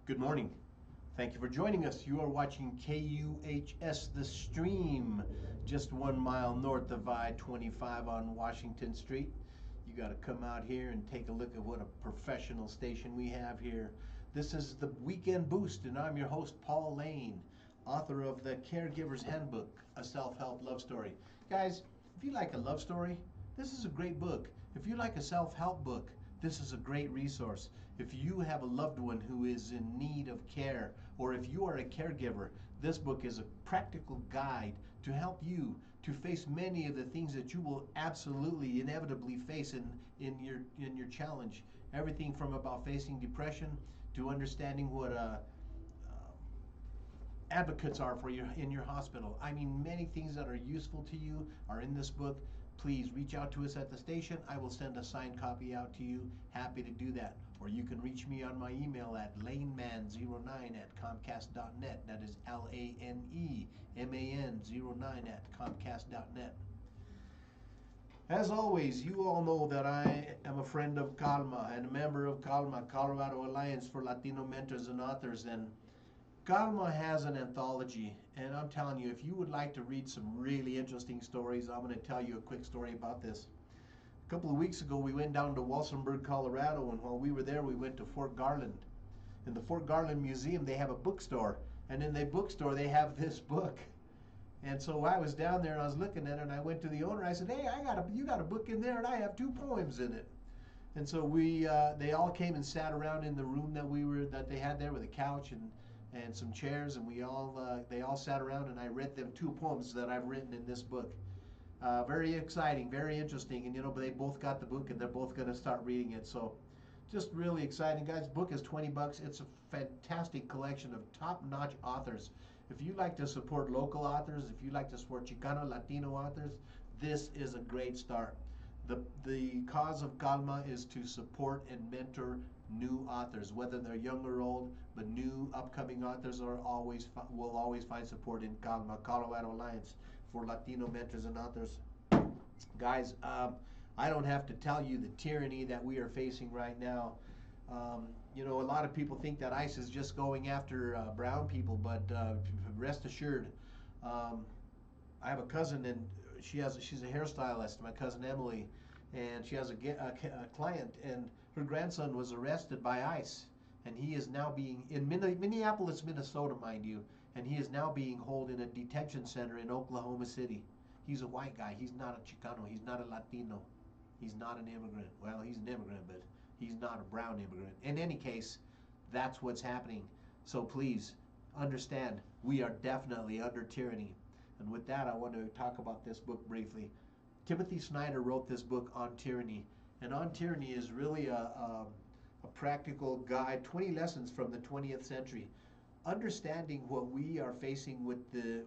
Good morning. Thank you for joining us. You are watching KUHS The Stream, just 1 mile north of I-25 on Washington Street. You got to come out here and take a look at what a professional station we have here. This is the Weekend Boost, and I'm your host, Paul Lane, author of The Caregiver's Handbook, a self-help love story. Guys, if you like a love story, this is a great book. If you like a self-help book, this is a great resource. If you have a loved one who is in need of care, or if you are a caregiver, this book is a practical guide to help you to face many of the things that you will absolutely, inevitably face in your challenge. Everything from about facing depression to understanding what advocates are for you in your hospital. I mean, many things that are useful to you are in this book. Please reach out to us at the station. I will send a signed copy out to you. Happy to do that. Or you can reach me on my email at laneman09@comcast.net. That is LANEMAN09@comcast.net. As always, you all know that I am a friend of Calma and a member of Calma, Colorado Alliance for Latino Mentors and Authors. And Calma has an anthology, and I'm telling you, if you would like to read some really interesting stories, I'm going to tell you a quick story about this. A couple of weeks ago, we went down to Walsenburg, Colorado, and while we were there, we went to Fort Garland. In the Fort Garland Museum, they have a bookstore, and in the bookstore, they have this book. And so I was down there, and I was looking at it, and I went to the owner. I said, "Hey, you got a book in there, and I have 2 poems in it." And so they all came and sat around in the room that they had there with a couch and some chairs, and they all sat around, and I read them 2 poems that I've written in this book. Very exciting, very interesting, and they both got the book, and they're both going to start reading it. So just really exciting, guys. The book is $20. It's a fantastic collection of top-notch authors. If you like to support local authors, if you like to support Chicano, Latino authors, this is a great start. The cause of Calma is to support and mentor new authors, whether they're young or old, but new upcoming authors will always find support in Calma, Colorado Alliance for Latino Mentors and Authors. Guys, I don't have to tell you the tyranny that we are facing right now. A lot of people think that ICE is just going after brown people, but rest assured, I have a cousin, and she's a hairstylist, my cousin Emily, and she has a client, and her grandson was arrested by ICE, and he is now being in Minneapolis, Minnesota, mind you, and he is now being held in a detention center in Oklahoma City. He's a white guy. He's not a Chicano. He's not a Latino. He's not an immigrant. Well, he's an immigrant, but he's not a brown immigrant. In any case, that's what's happening. So please understand, we are definitely under tyranny. And with that, I want to talk about this book briefly. Timothy Snyder wrote this book on tyranny. And On Tyranny is really a practical guide, 20 lessons from the 20th century. Understanding what we are facing with the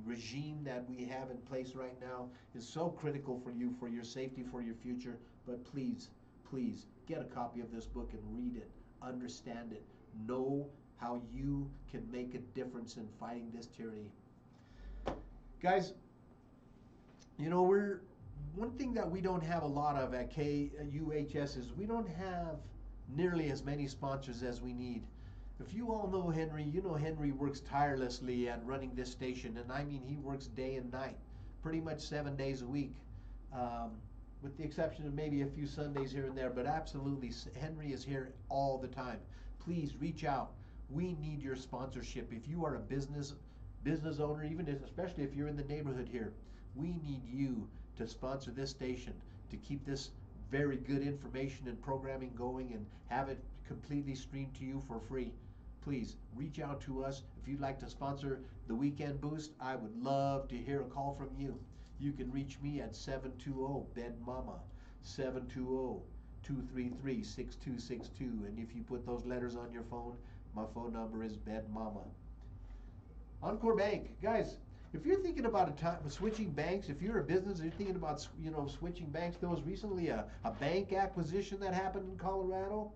regime that we have in place right now is so critical for you, for your safety, for your future. But please, please get a copy of this book and read it. Understand it. Know how you can make a difference in fighting this tyranny. Guys, one thing that we don't have a lot of at KUHS is we don't have nearly as many sponsors as we need. If you all know Henry, you know Henry works tirelessly at running this station, and I mean he works day and night, pretty much 7 days a week, with the exception of maybe a few Sundays here and there, but absolutely Henry is here all the time. Please reach out. We need your sponsorship. If you are a business owner, especially if you're in the neighborhood here, we need you to sponsor this station, to keep this very good information and programming going and have it completely streamed to you for free. Please reach out to us. If you'd like to sponsor the Weekend Boost, I would love to hear a call from you. You can reach me at 720-BED-MAMA, 720-233-6262. And if you put those letters on your phone, my phone number is BED-MAMA. Encore Bank, guys, if you're thinking about switching banks, if you're a business, you're thinking about switching banks. There was recently a bank acquisition that happened in Colorado,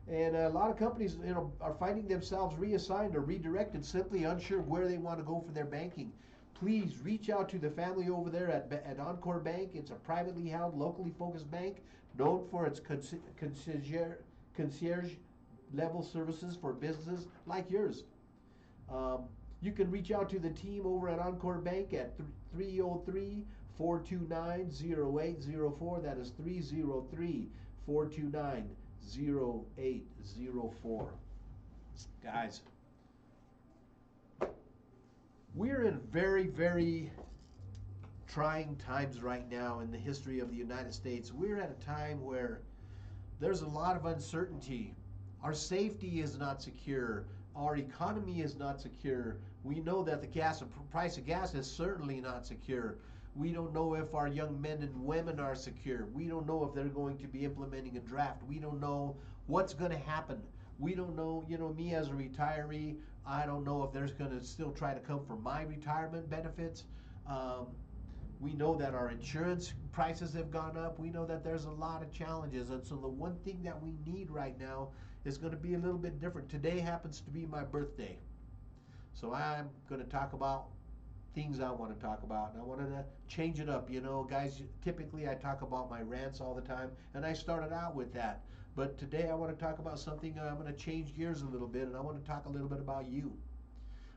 and a lot of companies are finding themselves reassigned or redirected, simply unsure where they want to go for their banking. Please reach out to the family over there at Encore Bank. It's a privately held, locally focused bank known for its concierge level services for businesses like yours. You can reach out to the team over at Encore Bank at 303 429 0804. That is 303 429 0804. Guys, we're in very, very trying times right now in the history of the United States. We're at a time where there's a lot of uncertainty. Our safety is not secure. Our economy is not secure. We know that the price of gas is certainly not secure. We don't know if our young men and women are secure. We don't know if they're going to be implementing a draft. We don't know what's going to happen. We don't know, me as a retiree, I don't know if there's going to still try to come for my retirement benefits. We know that our insurance prices have gone up. We know that there's a lot of challenges. And so the one thing that we need right now is going to be a little bit different. Today happens to be my birthday. So I'm going to talk about things I want to talk about. And I wanted to change it up. Guys, typically I talk about my rants all the time. And I started out with that. But today I want to talk about something. I'm going to change gears a little bit. And I want to talk a little bit about you.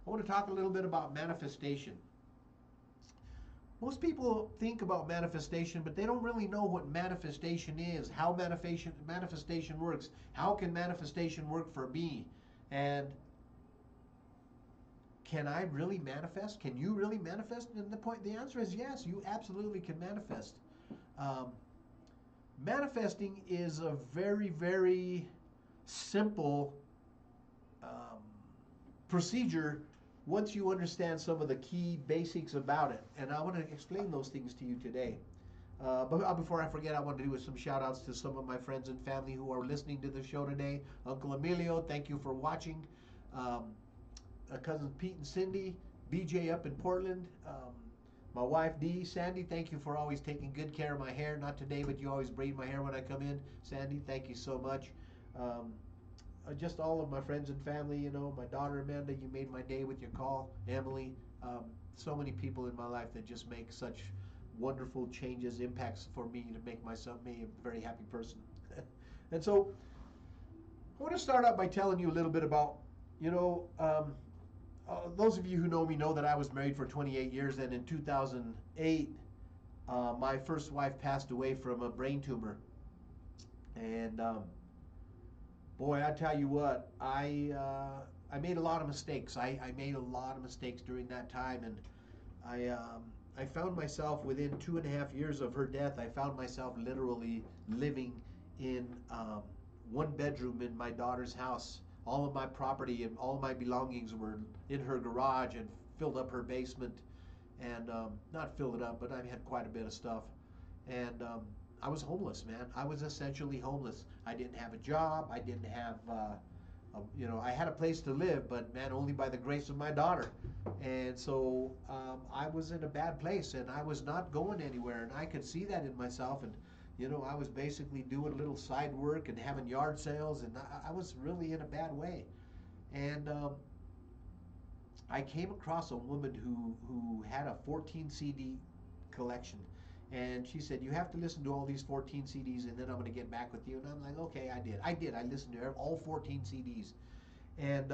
I want to talk a little bit about manifestation. Most people think about manifestation, but they don't really know what manifestation is, how manifestation works. How can manifestation work for me? And can I really manifest? Can you really manifest? And the answer is yes, you absolutely can manifest. Manifesting is a very, very simple procedure once you understand some of the key basics about it. And I want to explain those things to you today. But before I forget, I want to do some shout outs to some of my friends and family who are listening to the show today. Uncle Emilio, thank you for watching. Cousins Pete and Cindy, BJ up in Portland. My wife Dee, Sandy, thank you for always taking good care of my hair. Not today, but you always braid my hair when I come in. Sandy, thank you so much. Just all of my friends and family, my daughter Amanda, you made my day with your call. Emily, so many people in my life that just make such wonderful changes, impacts for me to make me a very happy person. And so I want to start out by telling you a little bit about, those of you who know me know that I was married for 28 years, and in 2008, my first wife passed away from a brain tumor. And boy, I tell you what, I made a lot of mistakes. I made a lot of mistakes during that time, and I found myself within 2.5 years of her death. I found myself literally living in one bedroom in my daughter's house. All of my property and all of my belongings were in her garage and filled up her basement, and not filled it up, but I had quite a bit of stuff, and I was homeless, man. I was essentially homeless. I didn't have a job. I didn't have, I had a place to live, but man, only by the grace of my daughter. And so I was in a bad place, and I was not going anywhere, and I could see that in myself. And I was basically doing a little side work and having yard sales, and I was really in a bad way. And I came across a woman who had a 14 CD collection. And she said, you have to listen to all these 14 CDs, and then I'm going to get back with you. And I'm like, okay, I did. I listened to all 14 CDs. And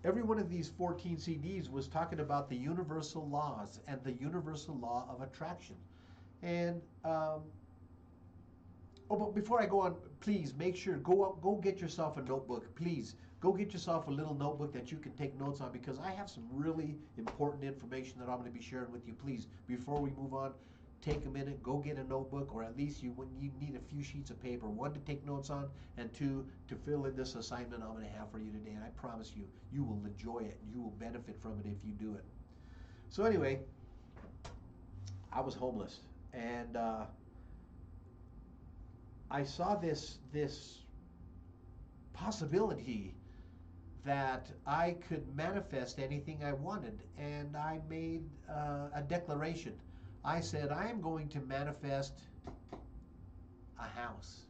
every one of these 14 CDs was talking about the universal laws and the universal law of attraction. And, but before I go on, please make sure, go get yourself a notebook. Please, go get yourself a little notebook that you can take notes on, because I have some really important information that I'm going to be sharing with you. Please, before we move on, take a minute, go get a notebook, or at least when you need a few sheets of paper, 1 to take notes on, and 2 to fill in this assignment I'm going to have for you today. And I promise you, you will enjoy it. You will benefit from it if you do it. So anyway, I was homeless, and I saw this possibility that I could manifest anything I wanted, and I made a declaration. I said, I am going to manifest a house.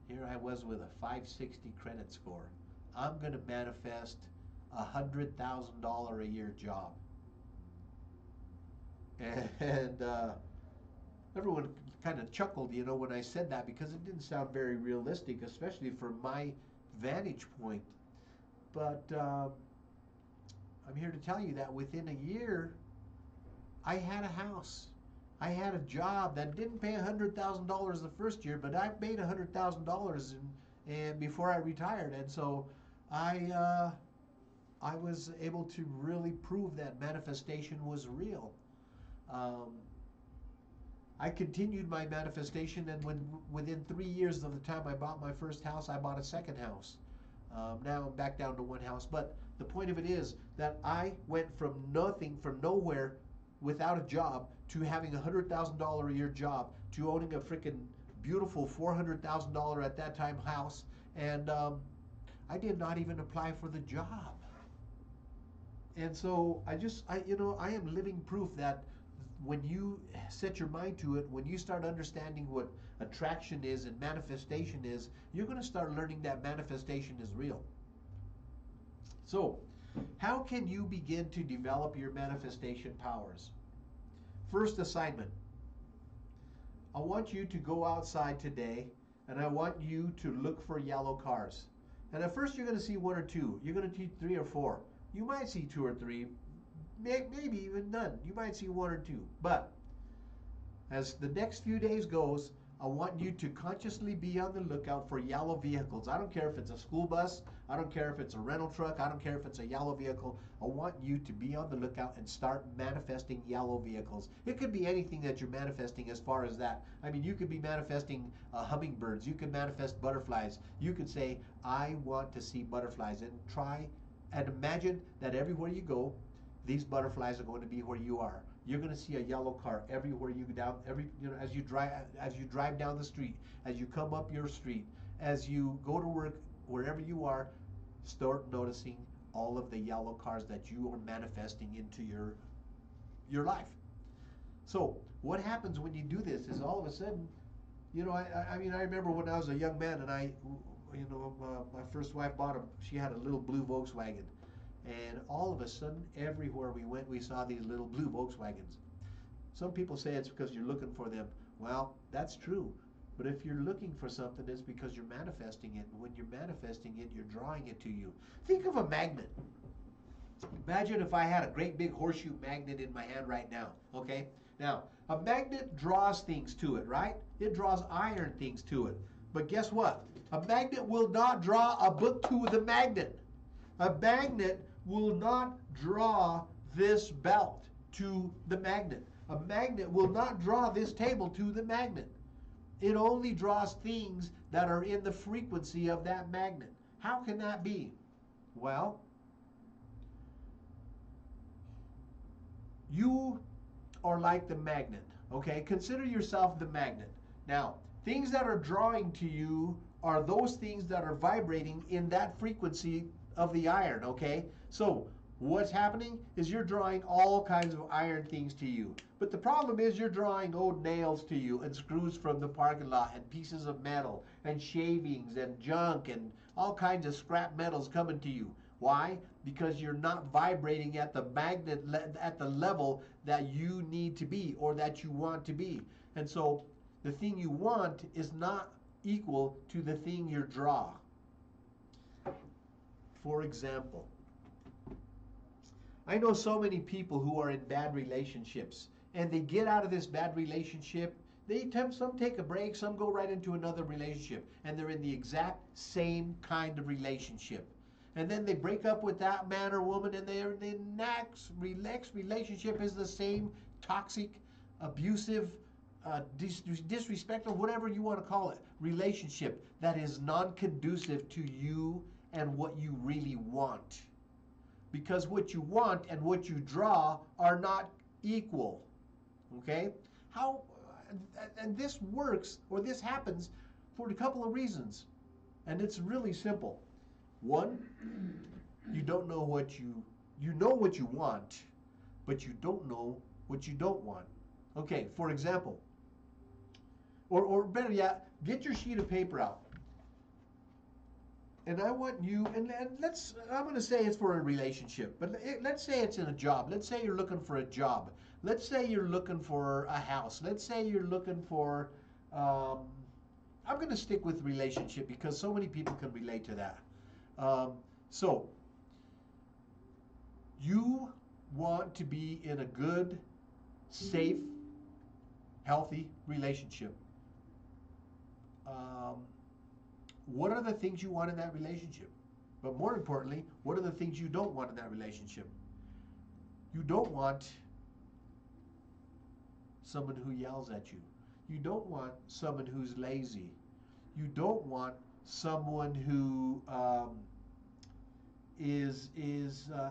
Here I was with a 560 credit score. I'm going to manifest a $100,000 a year job. And everyone kind of chuckled, when I said that, because it didn't sound very realistic, especially for my vantage point. But I'm here to tell you that within a year, I had a house. I had a job that didn't pay $100,000 the first year, but I made $100,000 and before I retired, and so I I was able to really prove that manifestation was real. Um, I continued my manifestation, and within 3 years of the time I bought my first house, I bought a second house. Now I'm back down to one house. But the point of it is that I went from nothing, from nowhere, without a job, to having $100,000 a year job, to owning a freaking beautiful $400,000 at that time house, and I did not even apply for the job. And so I am living proof that when you set your mind to it, when you start understanding what attraction is and manifestation is, you're going to start learning that manifestation is real. So, how can you begin to develop your manifestation powers? First assignment. I want you to go outside today and I want you to look for yellow cars. And at first you're going to see one or two. You're going to see three or four. You might see two or three, maybe even none. You might see one or two. But as the next few days goes, I want you to consciously be on the lookout for yellow vehicles. I don't care if it's a school bus. I don't care if it's a rental truck. I don't care if it's a yellow vehicle. I want you to be on the lookout and start manifesting yellow vehicles. It could be anything that you're manifesting as far as that. I mean, you could be manifesting hummingbirds. You could manifest butterflies. You could say, I want to see butterflies, and try and imagine that everywhere you go, these butterflies are going to be where you are. You're going to see a yellow car everywhere you go down. As you drive down the street, as you come up your street, as you go to work, wherever you are, start noticing all of the yellow cars that you are manifesting into your life. So what happens when you do this is all of a sudden, I mean, I remember when I was a young man and my first wife she had a little blue Volkswagen. And all of a sudden, everywhere we went, we saw these little blue Volkswagens. Some people say it's because you're looking for them. Well, that's true. But if you're looking for something, it's because you're manifesting it. And when you're manifesting it, you're drawing it to you. Think of a magnet. Imagine if I had a great big horseshoe magnet in my hand right now. Okay? Now, a magnet draws things to it, right? It draws iron things to it. But guess what? A magnet will not draw a book to the magnet. A magnet will not draw this belt to the magnet. A magnet will not draw this table to the magnet. It only draws things that are in the frequency of that magnet. How can that be? Well, you are like the magnet, okay? Consider yourself the magnet. Now, things that are drawing to you are those things that are vibrating in that frequency of the iron, okay? So what's happening is you're drawing all kinds of iron things to you. But the problem is you're drawing old nails to you, and screws from the parking lot, and pieces of metal, and shavings, and junk, and all kinds of scrap metals coming to you. Why? Because you're not vibrating at the magnet, at the level that you need to be or that you want to be. And so the thing you want is not equal to the thing you draw. For example, I know so many people who are in bad relationships, and they get out of this bad relationship. Some take a break, some go right into another relationship, and they're in the exact same kind of relationship. And then they break up with that man or woman, and the next relationship is the same toxic, abusive, disrespectful, whatever you want to call it, relationship that is non-conducive to you and what you really want. Because what you want and what you draw are not equal. Okay? And this works, or this happens, for a couple of reasons. And it's really simple. One, you don't know what you know what you want, but you don't know what you don't want. Okay, for example, or better yet, get your sheet of paper out. And I want you, and I'm going to say it's for a relationship, but let's say it's in a job. Let's say you're looking for a job. Let's say you're looking for a house. Let's say you're looking for, I'm going to stick with relationship because so many people can relate to that. Um, so, you want to be in a good, safe, healthy relationship. Um, what are the things you want in that relationship? But more importantly, what are the things you don't want in that relationship? You don't want someone who yells at you. You don't want someone who's lazy. You don't want someone who is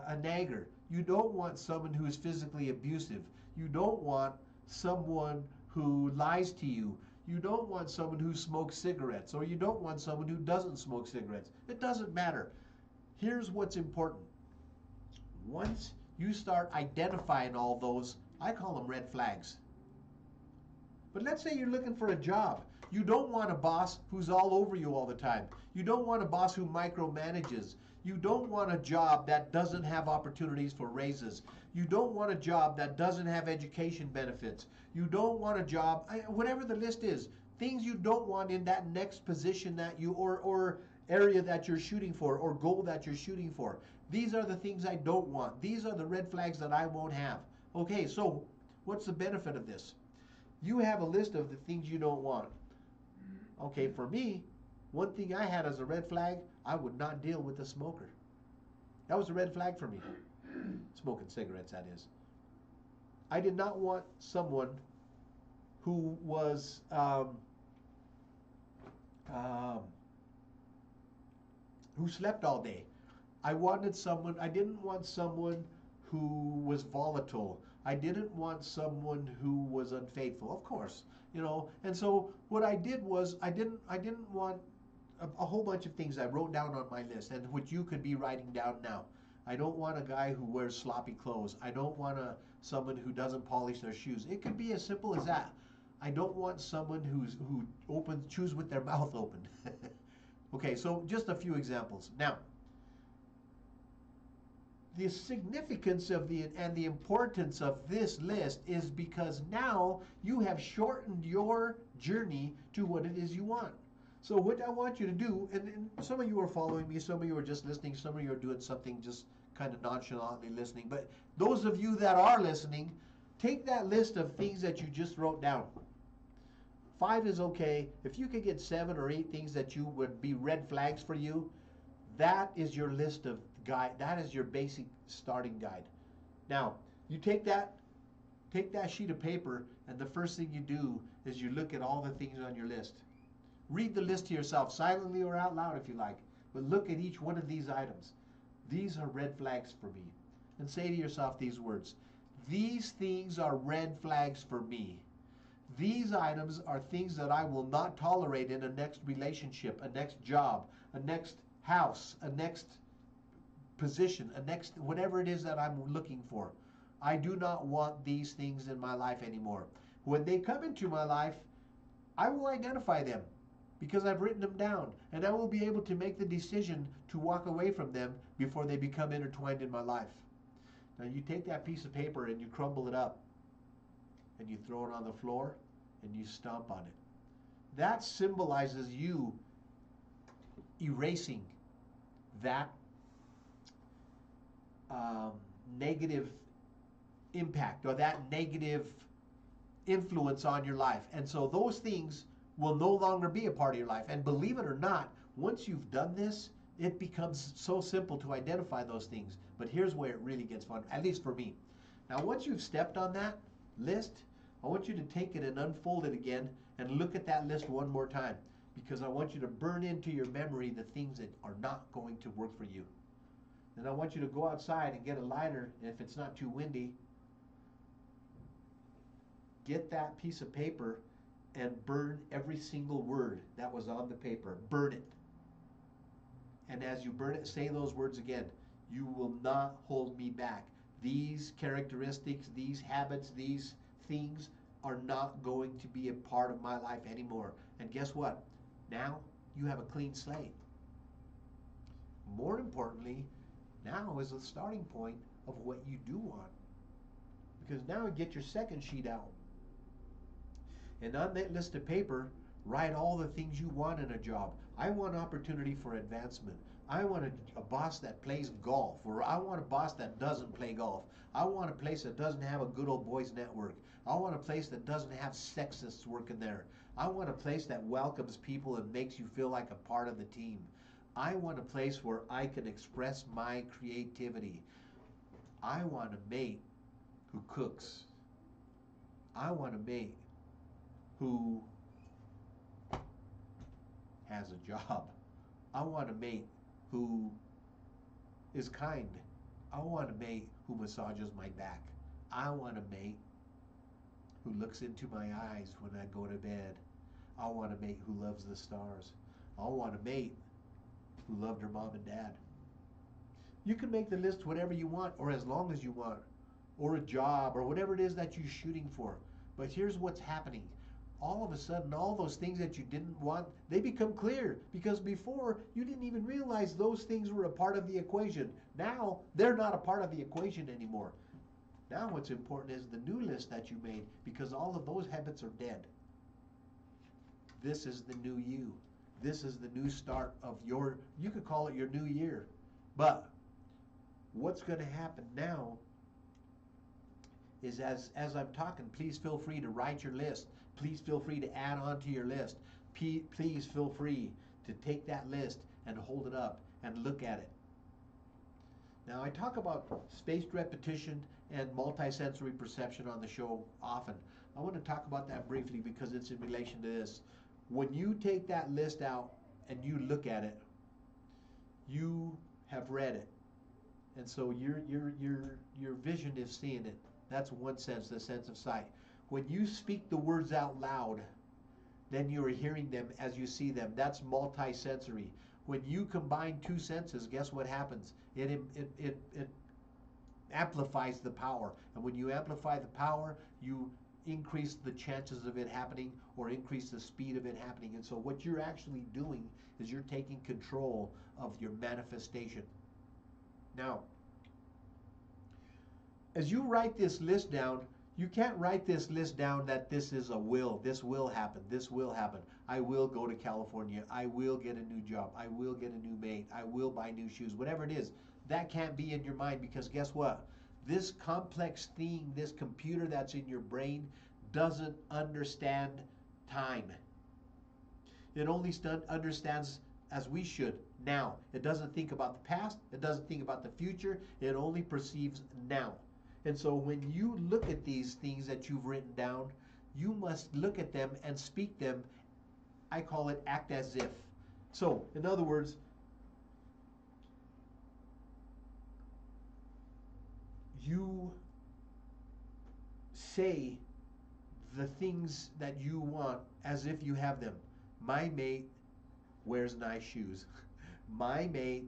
a nagger. You don't want someone who is physically abusive. You don't want someone who lies to you. You don't want someone who smokes cigarettes, or you don't want someone who doesn't smoke cigarettes. It doesn't matter. Here's what's important. Once you start identifying all those, I call them red flags. But let's say you're looking for a job. You don't want a boss who's all over you all the time. You don't want a boss who micromanages. You don't want a job that doesn't have opportunities for raises. You don't want a job that doesn't have education benefits. You don't want a job, whatever the list is, things you don't want in that next position that you, or area that you're shooting for, or goal that you're shooting for. These are the things I don't want. These are the red flags that I won't have. Okay, so what's the benefit of this? You have a list of the things you don't want. Okay, for me, one thing I had as a red flag, I would not deal with a smoker. That was a red flag for me. Smoking cigarettes, that is. I did not want someone who was who slept all day. I didn't want someone who was volatile. I didn't want someone who was unfaithful, of course, And so what I did was I didn't want a whole bunch of things I wrote down on my list, and which you could be writing down now. I don't want a guy who wears sloppy clothes. I don't want someone who doesn't polish their shoes. It could be as simple as that. I don't want someone who chews with their mouth open. Okay, so just a few examples. Now, the significance of the importance of this list is because now you have shortened your journey to what it is you want. So what I want you to do, and some of you are following me, some of you are just listening, some of you are doing something just kind of nonchalantly listening, but those of you that are listening, take that list of things that you just wrote down. 5 is okay. If you could get 7 or 8 things that you would be red flags for you, that is your list of guide. That is your basic starting guide. Now, you take that sheet of paper, and the first thing you do is you look at all the things on your list. Read the list to yourself, silently or out loud if you like, but look at each one of these items. These are red flags for me. And say to yourself these words. These things are red flags for me. These items are things that I will not tolerate in a next relationship, a next job, a next house, a next position, a next whatever it is that I'm looking for. I do not want these things in my life anymore. When they come into my life, I will identify them because I've written them down, and I will be able to make the decision to walk away from them before they become intertwined in my life. Now you take that piece of paper and you crumble it up and you throw it on the floor and you stomp on it. That symbolizes you erasing that negative impact or that negative influence on your life. And so those things will no longer be a part of your life. And believe it or not, once you've done this, it becomes so simple to identify those things. But here's where it really gets fun, at least for me. Now, once you've stepped on that list, I want you to take it and unfold it again and look at that list one more time, because I want you to burn into your memory the things that are not going to work for you. Then I want you to go outside and get a lighter, and if it's not too windy, get that piece of paper and burn every single word that was on the paper. Burn it. And as you burn it, say those words again. You will not hold me back. These characteristics, these habits, these things are not going to be a part of my life anymore. And guess what? Now you have a clean slate. More importantly, now is the starting point of what you do want. Because now get your second sheet out. And on that list of paper, Write all the things you want in a job. I want opportunity for advancement. I want a boss that plays golf, or I want a boss that doesn't play golf. I want a place that doesn't have a good old boys network. I want a place that doesn't have sexists working there. I want a place that welcomes people and makes you feel like a part of the team. I want a place where I can express my creativity. I want a mate who cooks. I want a mate who has a job. I want a mate who is kind. I want a mate who massages my back. I want a mate who looks into my eyes when I go to bed. I want a mate who loves the stars. I want a mate who loved her mom and dad. You can make the list whatever you want, or as long as you want, or a job, or whatever it is that you're shooting for. But here's what's happening. All of a sudden, all those things that you didn't want, they become clear, because before you didn't even realize those things were a part of the equation. Now they're not a part of the equation anymore. Now what's important is the new list that you made, because all of those habits are dead. This is the new you. This is the new start of your, you could call it your new year. But what's going to happen now is as I'm talking, please feel free to write your list. Please feel free to add on to your list. Please feel free to take that list and hold it up and look at it. Now, I talk about spaced repetition and multisensory perception on the show often. I want to talk about that briefly because it's in relation to this. When you take that list out and you look at it, you have read it. And so your vision is seeing it. That's one sense, the sense of sight. When you speak the words out loud, then you are hearing them as you see them. That's multisensory. When you combine two senses, guess what happens? It amplifies the power. And when you amplify the power, you increase the chances of it happening or increase the speed of it happening. And so what you're actually doing is you're taking control of your manifestation. Now, as you write this list down, you can't write this list down that this is a will. This will happen. This will happen. I will go to California. I will get a new job. I will get a new mate. I will buy new shoes. Whatever it is, that can't be in your mind, because guess what? This complex thing, this computer that's in your brain, doesn't understand time. It only understands, as we should, now. It doesn't think about the past. It doesn't think about the future. It only perceives now. And so when you look at these things that you've written down, you must look at them and speak them. I call it act as if. So, in other words, you say the things that you want as if you have them. My mate wears nice shoes. My mate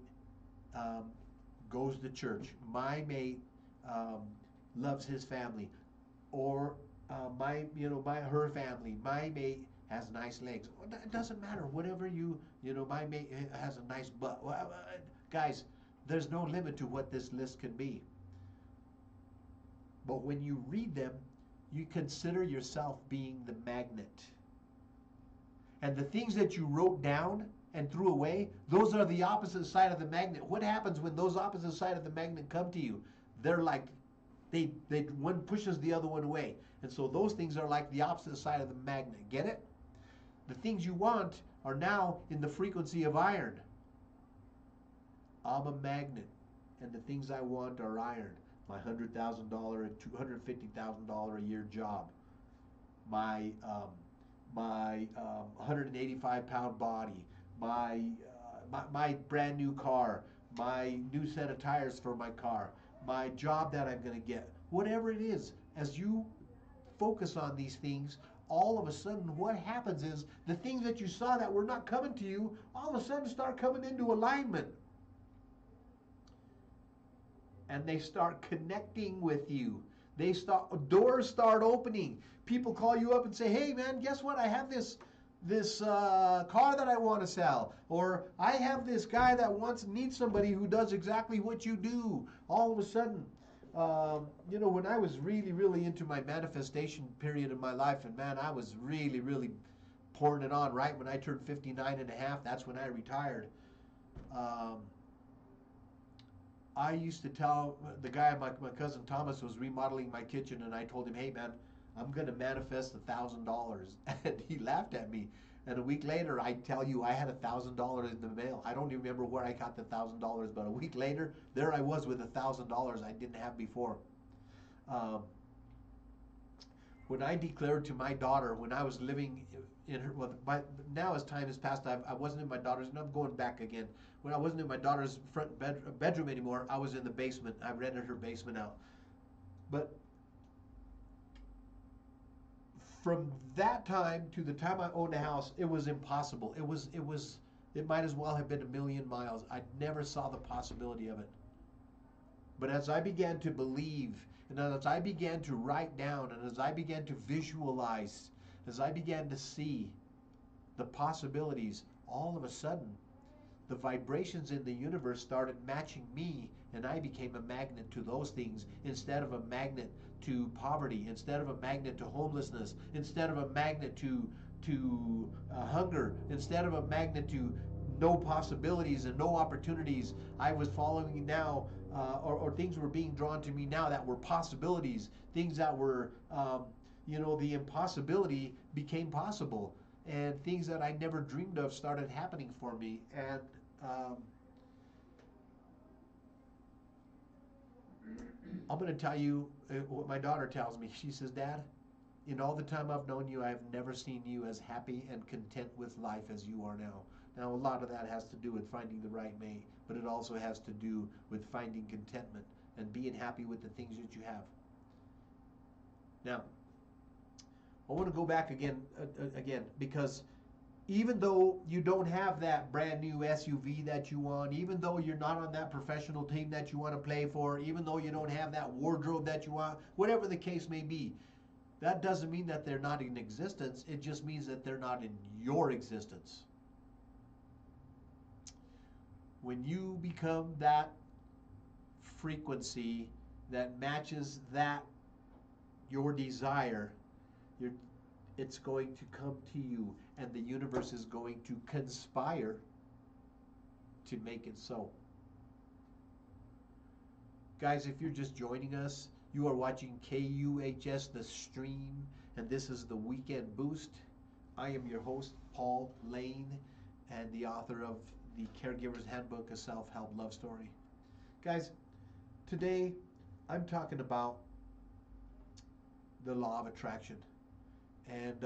goes to church. My mate loves his family, or her family. My mate has nice legs. It doesn't matter. Whatever my mate has a nice butt. Guys, there's no limit to what this list can be. But when you read them, you consider yourself being the magnet. And the things that you wrote down and threw away, those are the opposite side of the magnet. What happens when those opposite side of the magnet come to you? They're like, they one pushes the other one away. And so those things are like the opposite side of the magnet. Get it? The things you want are now in the frequency of iron. I'm a magnet, and the things I want are iron. My $100,000 and $250,000 a year job. My 185-pound body. My brand new car. My new set of tires for my car. My job that I'm going to get. Whatever it is, as you focus on these things, all of a sudden what happens is the things that you saw that were not coming to you, all of a sudden start coming into alignment. And they start connecting with you. Doors start opening. People call you up and say, hey man, guess what? I have this car that I want to sell. Or I have this guy that needs somebody who does exactly what you do. All of a sudden, when I was really, really into my manifestation period in my life, and man, I was really, really pouring it on. Right when I turned 59 and a half, that's when I retired. I used to tell the guy, my cousin Thomas was remodeling my kitchen, and I told him, hey man, I'm going to manifest $1,000. And he laughed at me. And a week later, I tell you, I had $1,000 in the mail. I don't even remember where I got the $1,000, but a week later, there I was with $1,000 I didn't have before. When I declared to my daughter, when I was living in her, well, now as time has passed, I wasn't in my daughter's, and I'm going back again. When I wasn't in my daughter's front bedroom anymore, I was in the basement. I rented her basement out. But from that time to the time I owned a house, it was impossible. It might as well have been 1,000,000 miles. I never saw the possibility of it. But as I began to believe, and as I began to write down, and as I began to visualize, as I began to see the possibilities, all of a sudden, the vibrations in the universe started matching me, and I became a magnet to those things instead of a magnet to poverty, instead of a magnet to homelessness, instead of a magnet to hunger, instead of a magnet to no possibilities and no opportunities. I was following now, or things were being drawn to me now that were possibilities, things that were, the impossibility became possible, and things that I never dreamed of started happening for me. And I'm going to tell you what my daughter tells me. She says, Dad, in all the time I've known you, I have never seen you as happy and content with life as you are now. Now, a lot of that has to do with finding the right mate, but it also has to do with finding contentment and being happy with the things that you have. Now, I want to go back again, because even though you don't have that brand new SUV that you want, even though you're not on that professional team that you want to play for, even though you don't have that wardrobe that you want, whatever the case may be, that doesn't mean that they're not in existence. It just means that they're not in your existence. When you become that frequency that matches that, your desire, it's going to come to you, and the universe is going to conspire to make it so. Guys, if you're just joining us, you are watching KUHS The Stream, and this is the Weekend Boost. I am your host, Paul Lane, and the author of the Caregiver's Handbook, A Self-Help Love Story. Guys, today I'm talking about the law of attraction. And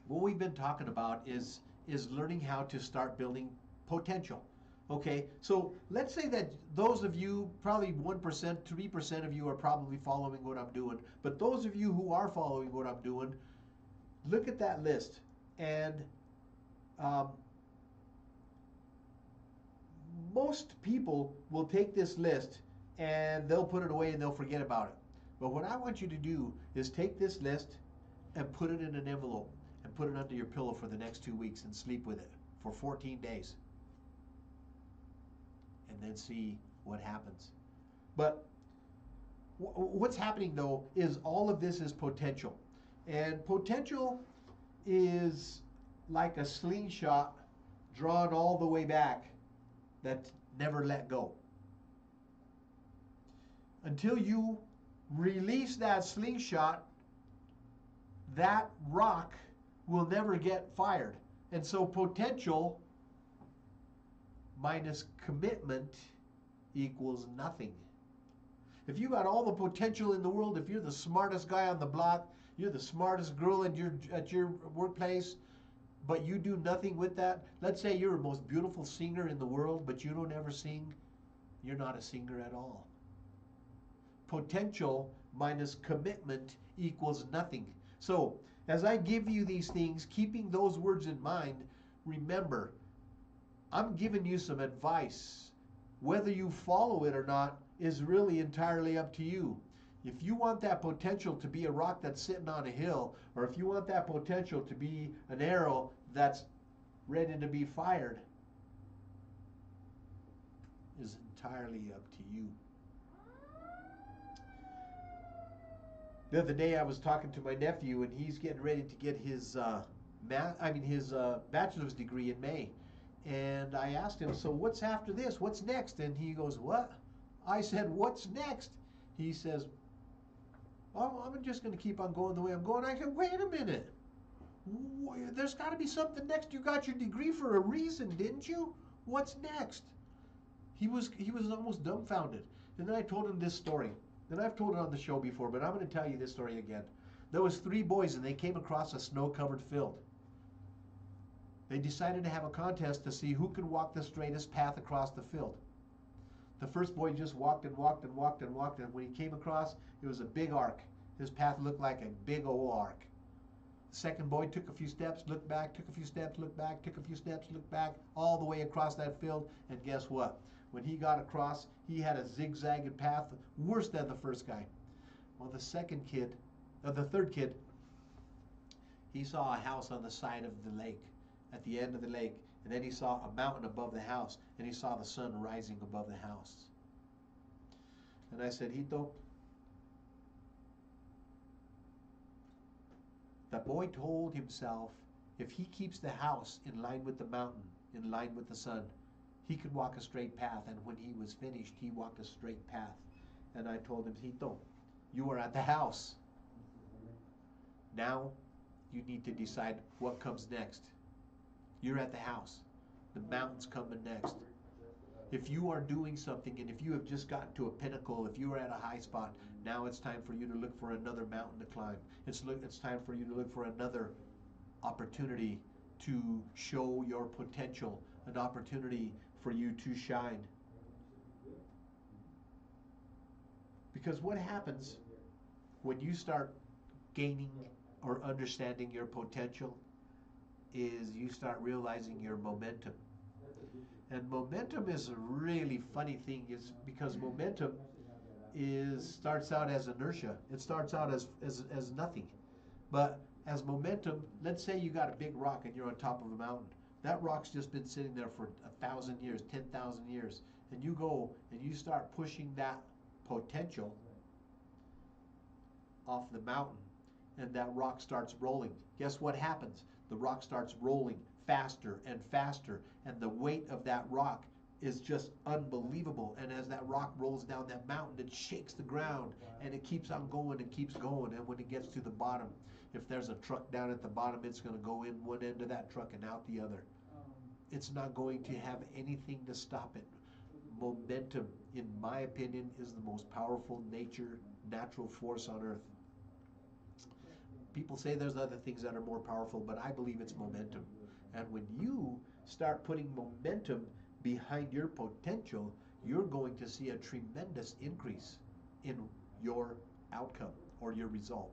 what we've been talking about is learning how to start building potential. Okay, so let's say that those of you, probably 1%, 3% of you are probably following what I'm doing. But those of you who are following what I'm doing, look at that list. And most people will take this list and they'll put it away and they'll forget about it. But what I want you to do is take this list and put it in an envelope and put it under your pillow for the next 2 weeks and sleep with it for 14 days. And then see what happens. But what's happening though is all of this is potential. And potential is like a slingshot drawn all the way back that never let go. Until you release that slingshot, that rock will never get fired. And so potential minus commitment equals nothing. If you got all the potential in the world, if you're the smartest guy on the block, you're the smartest girl at your workplace, but you do nothing with that, let's say you're the most beautiful singer in the world, but you don't ever sing, you're not a singer at all. Potential minus commitment equals nothing. So, as I give you these things, keeping those words in mind, remember, I'm giving you some advice. Whether you follow it or not is really entirely up to you. If you want that potential to be a rock that's sitting on a hill, or if you want that potential to be an arrow that's ready to be fired, is entirely up to you. The other day I was talking to my nephew, and he's getting ready to get his bachelor's degree in May. And I asked him, so what's after this? What's next? And he goes, what? I said, what's next? He says, well, I'm just going to keep on going the way I'm going. I said, wait a minute. There's got to be something next. You got your degree for a reason, didn't you? What's next? He was almost dumbfounded. And then I told him this story. And I've told it on the show before, but I'm going to tell you this story again. There was 3 boys, and they came across a snow-covered field. They decided to have a contest to see who could walk the straightest path across the field. The first boy just walked and walked and walked and walked, and when he came across, it was a big arc. His path looked like a big old arc. The second boy took a few steps, looked back, took a few steps, looked back, took a few steps, looked back, all the way across that field, and guess what? When he got across, he had a zigzagged path, worse than the first guy. Well, the third kid, he saw a house on the side of the lake, at the end of the lake, and then he saw a mountain above the house, and he saw the sun rising above the house. And I said, Hito, the boy told himself if he keeps the house in line with the mountain, in line with the sun, he could walk a straight path, and when he was finished, he walked a straight path. And I told him, Hito, you are at the house. Now you need to decide what comes next. You're at the house. The mountain's coming next. If you are doing something, and if you have just gotten to a pinnacle, if you are at a high spot, now it's time for you to look for another mountain to climb. It's time for you to look for another opportunity to show your potential, an opportunity for you to shine. Because what happens when you start gaining or understanding your potential is you start realizing your momentum. And momentum is a really funny thing, is because momentum starts out as inertia. It starts out as nothing. But as momentum, let's say you got a big rock and you're on top of a mountain. That rock's just been sitting there for 1,000 years, 10,000 years. And you go and you start pushing that potential off the mountain, and that rock starts rolling. Guess what happens? The rock starts rolling faster and faster, and the weight of that rock is just unbelievable. And as that rock rolls down that mountain, it shakes the ground, and it keeps on going and keeps going. And when it gets to the bottom, if there's a truck down at the bottom, it's going to go in one end of that truck and out the other. It's not going to have anything to stop it. Momentum, in my opinion, is the most powerful natural force on earth. People say there's other things that are more powerful, but I believe it's momentum. And when you start putting momentum behind your potential, you're going to see a tremendous increase in your outcome or your result.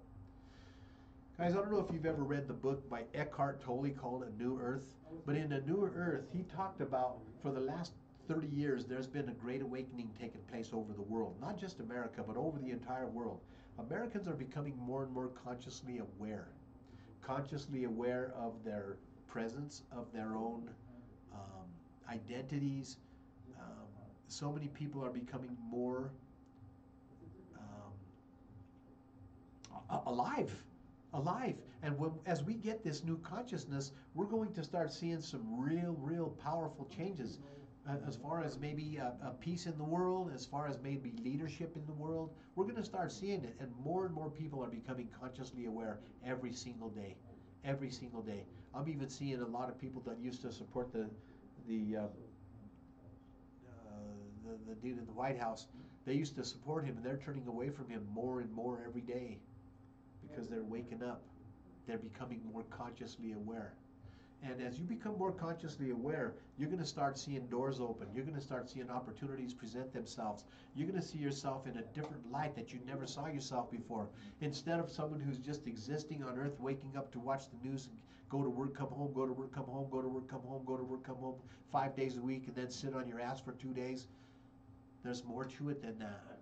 Guys, I don't know if you've ever read the book by Eckhart Tolle called A New Earth, but in A New Earth, he talked about for the last 30 years, there's been a great awakening taking place over the world, not just America, but over the entire world. Americans are becoming more and more consciously aware of their presence, of their own identities. So many people are becoming more alive. And as we get this new consciousness, we're going to start seeing some real powerful changes. As far as maybe a peace in the world, as far as maybe leadership in the world, we're going to start seeing it, and more people are becoming consciously aware every single day. Every single day. I'm even seeing a lot of people that used to support the dude in the White House. They used to support him, and they're turning away from him more and more every day because they're waking up. They're becoming more consciously aware. And as you become more consciously aware, you're going to start seeing doors open. You're going to start seeing opportunities present themselves. You're going to see yourself in a different light that you never saw yourself before. Instead of someone who's just existing on earth, waking up to watch the news and go to work, come home, go to work, come home, go to work, come home, go to work, come home 5 days a week, and then sit on your ass for 2 days. There's more to it than that.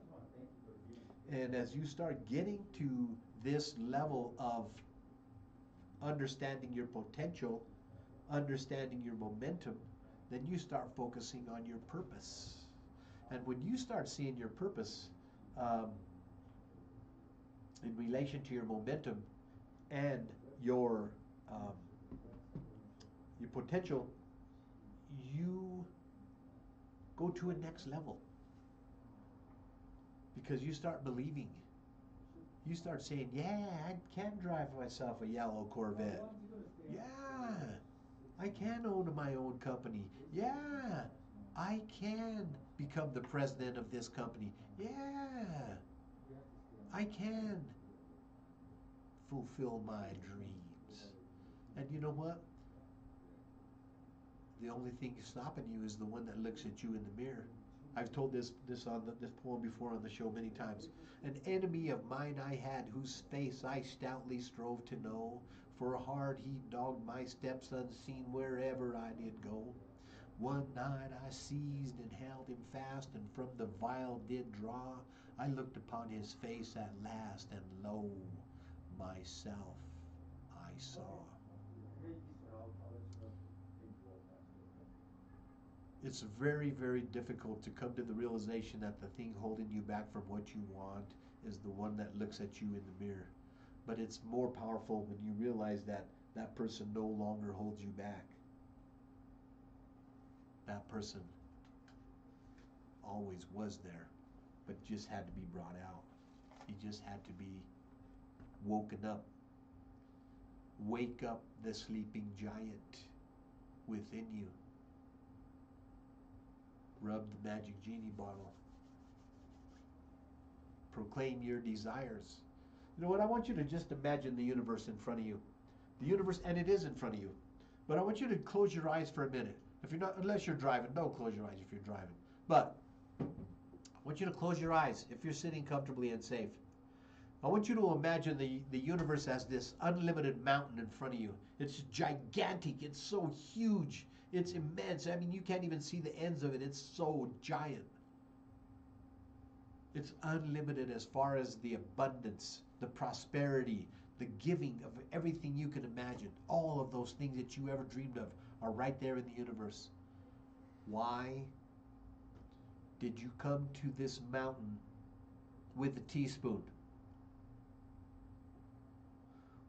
And as you start getting to this level of understanding your potential, understanding your momentum, then you start focusing on your purpose. And when you start seeing your purpose, in relation to your momentum and your um, your potential, you go to a next level because you start believing. You start saying, "Yeah, I can drive myself a yellow Corvette. Yeah, I can own my own company. Yeah, I can become the president of this company. Yeah, I can fulfill my dreams." And you know what? The only thing stopping you is the one that looks at you in the mirror. I've told this this poem before on the show many times. An enemy of mine I had, whose face I stoutly strove to know. For hard he dogged my steps unseen wherever I did go. One night I seized and held him fast, and from the vial did draw. I looked upon his face at last, and lo, myself I saw. It's very, very difficult to come to the realization that the thing holding you back from what you want is the one that looks at you in the mirror. But it's more powerful when you realize that that person no longer holds you back. That person always was there, but just had to be brought out. He just had to be woken up. Wake up the sleeping giant within you. Rub the magic genie bottle. Proclaim your desires. You know what? I want you to just imagine the universe in front of you. The universe, and it is in front of you. But I want you to close your eyes for a minute. If you're not, unless you're driving, don't close your eyes if you're driving. But I want you to close your eyes if you're sitting comfortably and safe. I want you to imagine the universe as this unlimited mountain in front of you. It's gigantic. It's so huge. It's immense. I mean, you can't even see the ends of it. It's so giant. It's unlimited as far as the abundance, the prosperity, the giving of everything you can imagine. All of those things that you ever dreamed of are right there in the universe. Why did you come to this mountain with a teaspoon?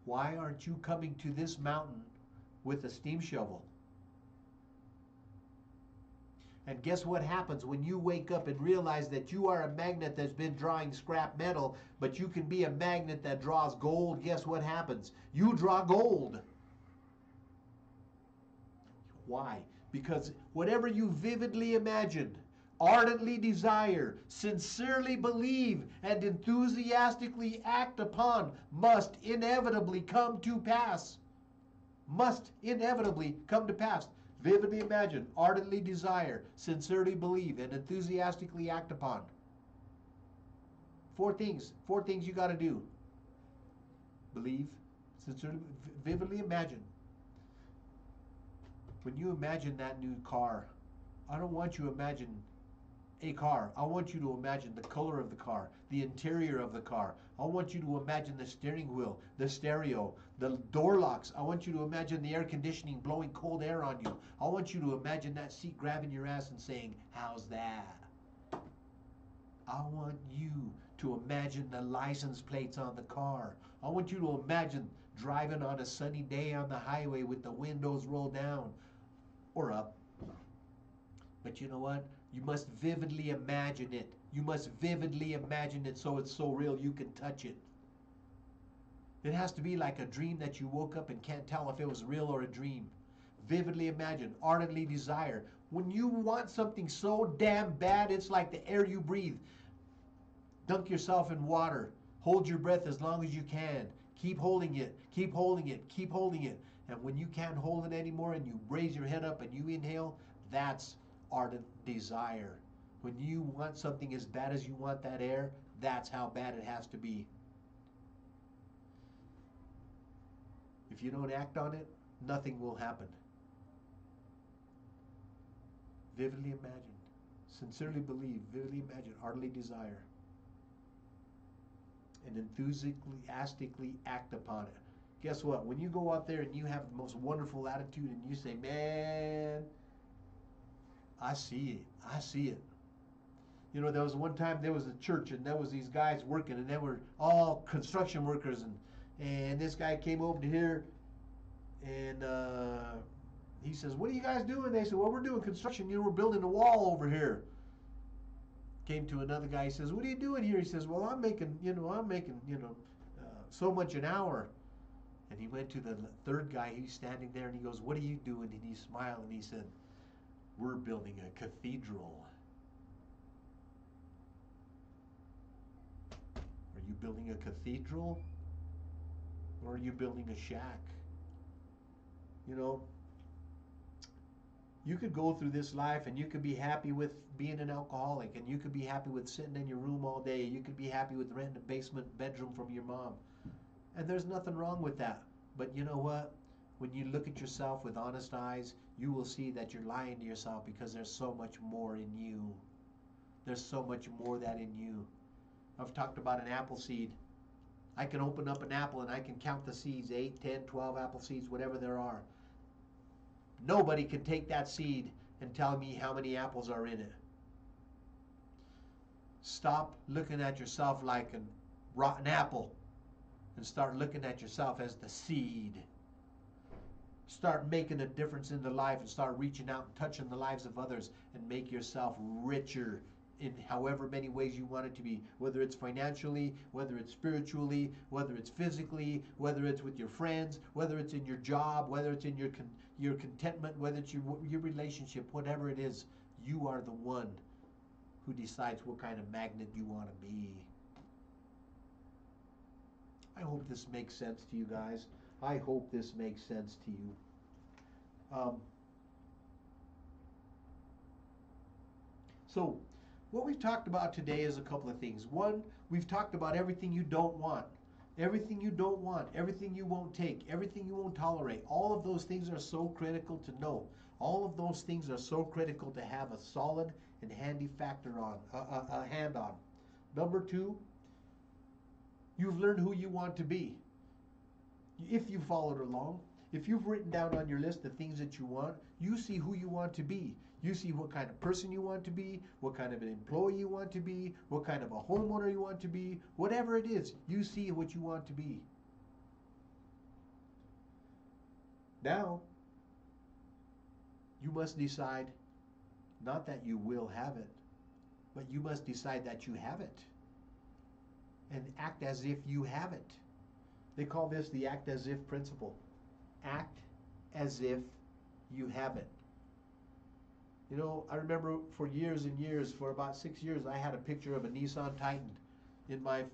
Why aren't you coming to this mountain with a steam shovel? And guess what happens when you wake up and realize that you are a magnet that's been drawing scrap metal, but you can be a magnet that draws gold? Guess what happens? You draw gold. Why? Because whatever you vividly imagined, ardently desire, sincerely believe, and enthusiastically act upon must inevitably come to pass. Must inevitably come to pass. Vividly imagine, ardently desire, sincerely believe, and enthusiastically act upon. Four things you got to do. Believe, sincerely, vividly imagine. When you imagine that new car, I don't want you to imagine a car. I want you to imagine the color of the car, the interior of the car. I want you to imagine the steering wheel, the stereo, the door locks. I want you to imagine the air conditioning blowing cold air on you. I want you to imagine that seat grabbing your ass and saying, "How's that?" I want you to imagine the license plates on the car. I want you to imagine driving on a sunny day on the highway with the windows rolled down or up. But you know what? You must vividly imagine it. You must vividly imagine it so it's so real you can touch it. It has to be like a dream that you woke up and can't tell if it was real or a dream. Vividly imagine, ardently desire. When you want something so damn bad, it's like the air you breathe. Dunk yourself in water. Hold your breath as long as you can. Keep holding it, keep holding it, keep holding it. And when you can't hold it anymore and you raise your head up and you inhale, that's ardent desire. When you want something as bad as you want that air, that's how bad it has to be. If you don't act on it, nothing will happen. Vividly imagine, sincerely believe, vividly imagine, ardently desire, and enthusiastically act upon it. Guess what? When you go out there and you have the most wonderful attitude and you say, "Man, I see it. I see it." You know, there was one time there was a church and there was these guys working and they were all construction workers and this guy came over to here and he says, "What are you guys doing?" They said, "Well, we're doing construction. You know, we're building a wall over here." Came to another guy. He says, "What are you doing here?" He says, "Well, I'm making so much an hour." And he went to the third guy. He's standing there and he goes, "What are you doing?" And he smiled and he said, "We're building a cathedral." Are you building a cathedral? Or are you building a shack? You know, you could go through this life and you could be happy with being an alcoholic, and you could be happy with sitting in your room all day. You could be happy with renting a basement bedroom from your mom. And there's nothing wrong with that. But you know what? When you look at yourself with honest eyes, you will see that you're lying to yourself, because there's so much more in you. There's so much more that in you. I've talked about an apple seed. I can open up an apple and I can count the seeds, 8, 10, 12 apple seeds, whatever there are. Nobody can take that seed and tell me how many apples are in it. Stop looking at yourself like a rotten apple and start looking at yourself as the seed. Start making a difference in the life and start reaching out and touching the lives of others and make yourself richer in however many ways you want it to be, whether it's financially, whether it's spiritually, whether it's physically, whether it's with your friends, whether it's in your job, whether it's in your contentment, whether it's your relationship, whatever it is. You are the one who decides what kind of magnet you want to be. I hope this makes sense to you guys. I hope this makes sense to you. So what we've talked about today is a couple of things. One, we've talked about everything you don't want. Everything you don't want, everything you won't take, everything you won't tolerate. All of those things are so critical to know. All of those things are so critical to have a solid and handy factor on, a hand on. Number two, you've learned who you want to be. If you followed along, if you've written down on your list the things that you want, you see who you want to be. You see what kind of person you want to be, what kind of an employee you want to be, what kind of a homeowner you want to be, whatever it is, you see what you want to be. Now, you must decide not that you will have it, but you must decide that you have it and act as if you have it. They call this the act as if principle. Act as if you have it. You know, I remember for years and years, for about 6 years, I had a picture of a Nissan Titan in my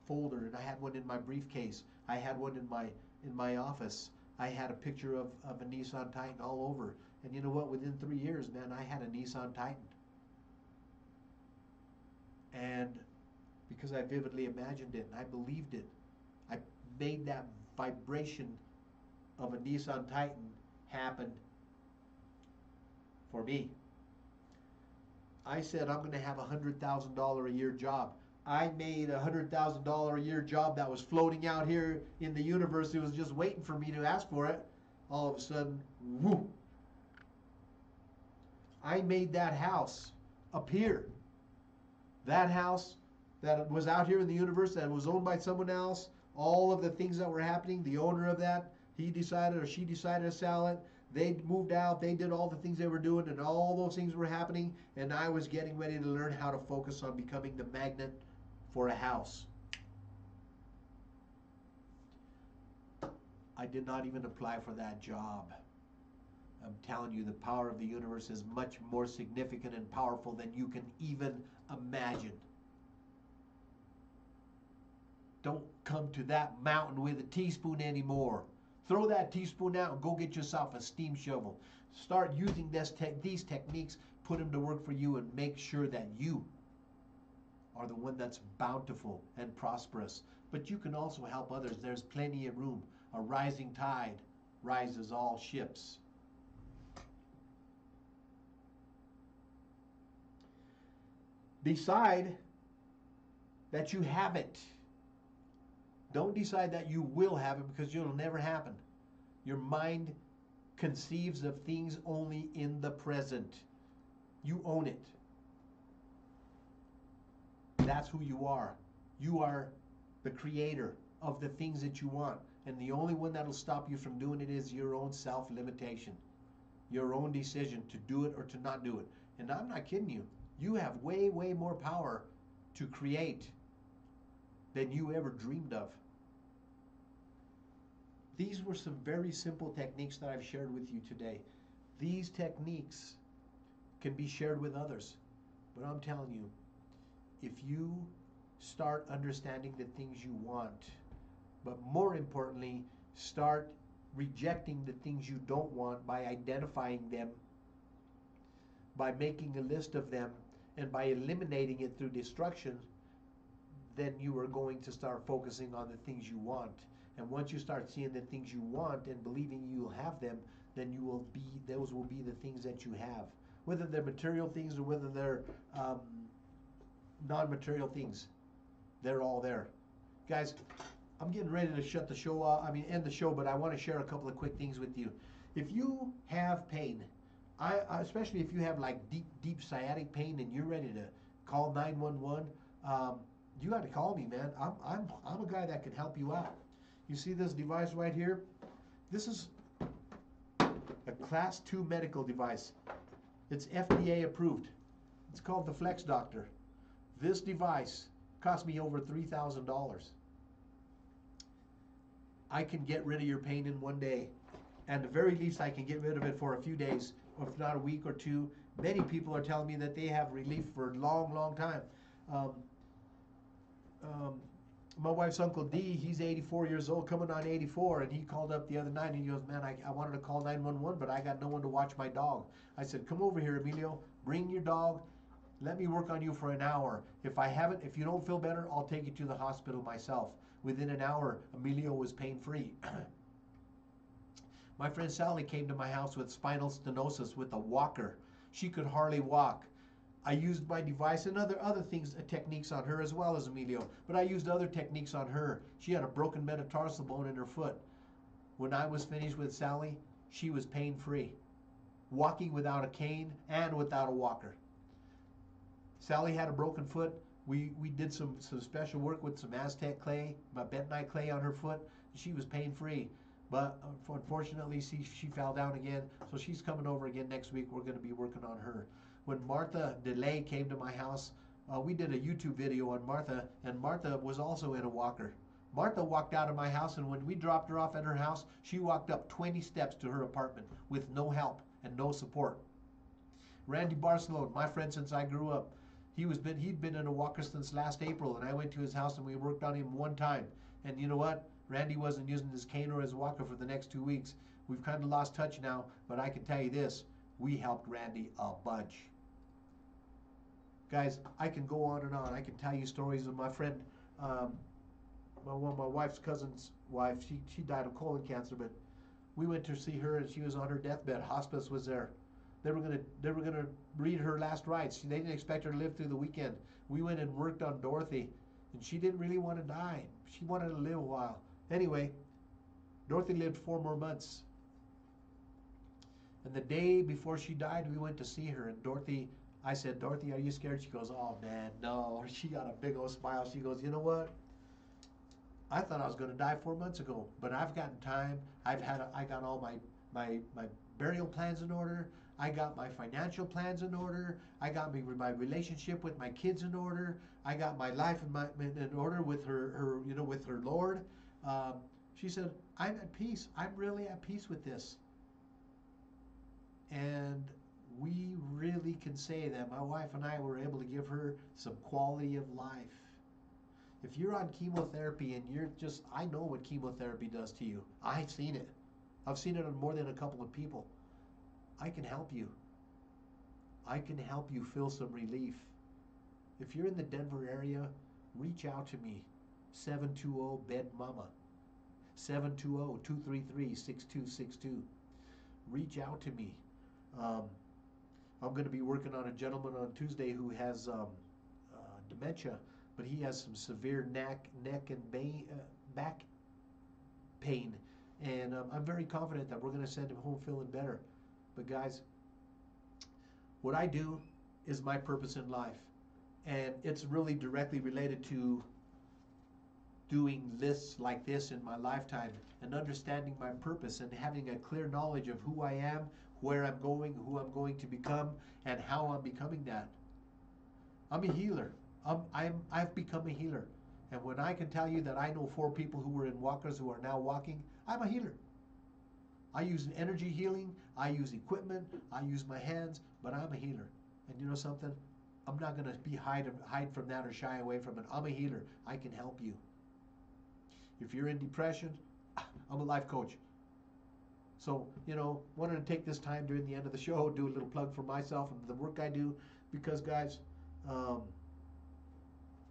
folder, and I had one in my briefcase. I had one in my office. I had a picture of a Nissan Titan all over. And you know what? Within 3 years, man, I had a Nissan Titan. And because I vividly imagined it and I believed it, I made that vibration of a Nissan Titan happen for me. I said I'm going to have a $100,000 a year job. I made a $100,000 a year job that was floating out here in the universe. It was just waiting for me to ask for it. All of a sudden, whoo! I made that house appear. That house that was out here in the universe that was owned by someone else, all of the things that were happening, the owner of that, he decided or she decided to sell it. They moved out, they did all the things they were doing, and all those things were happening, and I was getting ready to learn how to focus on becoming the magnet for a house. I did not even apply for that job. I'm telling you, the power of the universe is much more significant and powerful than you can even imagine. Don't come to that mountain with a teaspoon anymore. Throw that teaspoon out and go get yourself a steam shovel. Start using these techniques, put them to work for you, and make sure that you are the one that's bountiful and prosperous. But you can also help others. There's plenty of room. A rising tide rises all ships. Decide that you have it. Don't decide that you will have it, because it'll never happen. Your mind conceives of things only in the present. You own it. That's who you are. You are the creator of the things that you want. And the only one that'll stop you from doing it is your own self-limitation, your own decision to do it or to not do it. And I'm not kidding you. You have way, way more power to create than you ever dreamed of. These were some very simple techniques that I've shared with you today. These techniques can be shared with others. But I'm telling you, if you start understanding the things you want, but more importantly, start rejecting the things you don't want by identifying them, by making a list of them, and by eliminating it through destruction, then you are going to start focusing on the things you want. And once you start seeing the things you want and believing you'll have them, then those will be the things that you have. Whether they're material things or whether they're non-material things, they're all there. Guys, I'm getting ready to shut the show off. End the show, but I want to share a couple of quick things with you. If you have pain, especially if you have like deep sciatic pain and you're ready to call 911, you got to call me, man. I'm a guy that can help you out. You see this device right here? This is a Class 2 medical device. It's FDA approved. It's called the Flex Doctor. This device cost me over $3,000. I can get rid of your pain in one day. And the very least, I can get rid of it for a few days, or if not a week or two. Many people are telling me that they have relief for a long, long time. My wife's Uncle D, he's 84 years old, coming on 84, and he called up the other night and he goes, man, I wanted to call 911, but I got no one to watch my dog. I said, come over here, Emilio, bring your dog, let me work on you for an hour. If you don't feel better, I'll take you to the hospital myself. Within an hour, Emilio was pain-free. My friend Sally came to my house with spinal stenosis with a walker. She could hardly walk. I used my device and other things, techniques on her as well as Emilio, but I used other techniques on her. She had a broken metatarsal bone in her foot. When I was finished with Sally, she was pain-free, walking without a cane and without a walker. Sally had a broken foot. We did some special work with some Aztec clay, bentonite clay on her foot. She was pain-free, but unfortunately she fell down again, so she's coming over again next week. We're going to be working on her. When Martha DeLay came to my house, we did a YouTube video on Martha, and Martha was also in a walker. Martha walked out of my house, and when we dropped her off at her house, she walked up 20 steps to her apartment with no help and no support. Randy Barcelone, my friend since I grew up, he'd been in a walker since last April, and I went to his house and we worked on him one time. And you know what? Randy wasn't using his cane or his walker for the next 2 weeks. We've kind of lost touch now, but I can tell you this, we helped Randy a bunch. Guys, I can go on and on. I can tell you stories of my friend, my wife's cousin's wife. She died of colon cancer, but we went to see her and she was on her deathbed. Hospice was there. They were gonna read her last rites. They didn't expect her to live through the weekend. We went and worked on Dorothy, and she didn't really want to die. She wanted to live a while. Anyway, Dorothy lived 4 more months. And the day before she died, we went to see her, and I said, Dorothy, are you scared? She goes, oh man, no. She got a big old smile. She goes, you know what? I thought I was going to die 4 months ago, but I've gotten time. I got all my burial plans in order. I got my financial plans in order. I got my relationship with my kids in order. I got my life in order with her with her Lord. She said, I'm at peace. I'm really at peace with this. And we really can say that my wife and I were able to give her some quality of life. If you're on chemotherapy and I know what chemotherapy does to you. I've seen it. I've seen it on more than a couple of people. I can help you. I can help you feel some relief. If you're in the Denver area, reach out to me. 720-BED-MAMA. 720-233-6262. Reach out to me. I'm going to be working on a gentleman on Tuesday who has dementia, but he has some severe neck and back pain. And I'm very confident that we're going to send him home feeling better. But guys, what I do is my purpose in life. And it's really directly related to doing lists like this in my lifetime and understanding my purpose and having a clear knowledge of who I am, where I'm going, who I'm going to become, and how I'm becoming that. I'm a healer. I've become a healer. And when I can tell you that I know 4 people who were in walkers who are now walking, I'm a healer. I use energy healing, I use equipment, I use my hands, but I'm a healer. And you know something? I'm not going to hide from that or shy away from it. I'm a healer. I can help you. If you're in depression, I'm a life coach. So, wanted to take this time during the end of the show, do a little plug for myself and the work I do, because guys,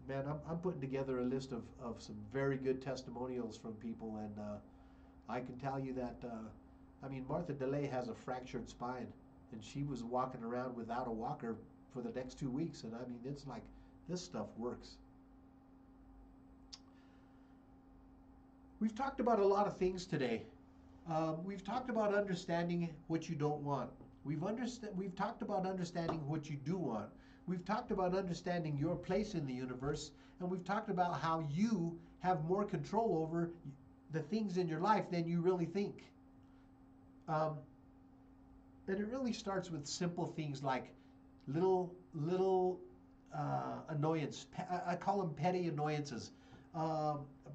man, I'm putting together a list of some very good testimonials from people, and I can tell you that, Martha DeLay has a fractured spine, and she was walking around without a walker for the next 2 weeks, and it's like, this stuff works. We've talked about a lot of things today. We've talked about understanding what you don't want. We've talked about understanding what you do want. We've talked about understanding your place in the universe, and we've talked about how you have more control over the things in your life than you really think. And it really starts with simple things like little annoyance. I call them petty annoyances.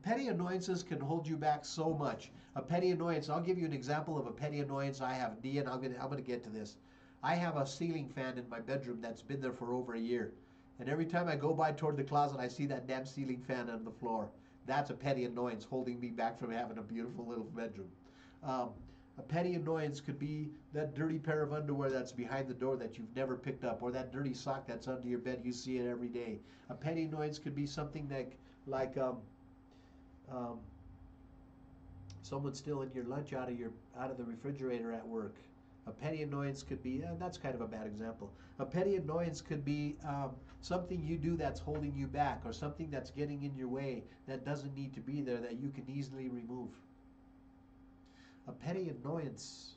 Petty annoyances can hold you back so much. A petty annoyance, I'll give you an example of a petty annoyance I have, Dee, and I'm gonna get to this. I have a ceiling fan in my bedroom that's been there for over a year. And every time I go by toward the closet, I see that damn ceiling fan on the floor. That's a petty annoyance holding me back from having a beautiful little bedroom. A petty annoyance could be that dirty pair of underwear that's behind the door that you've never picked up, or that dirty sock that's under your bed, you see it every day. A petty annoyance could be something like someone stealing your lunch out of the refrigerator at work. A petty annoyance could be, that's kind of a bad example. A petty annoyance could be something you do that's holding you back, or something that's getting in your way that doesn't need to be there, that you can easily remove. A petty annoyance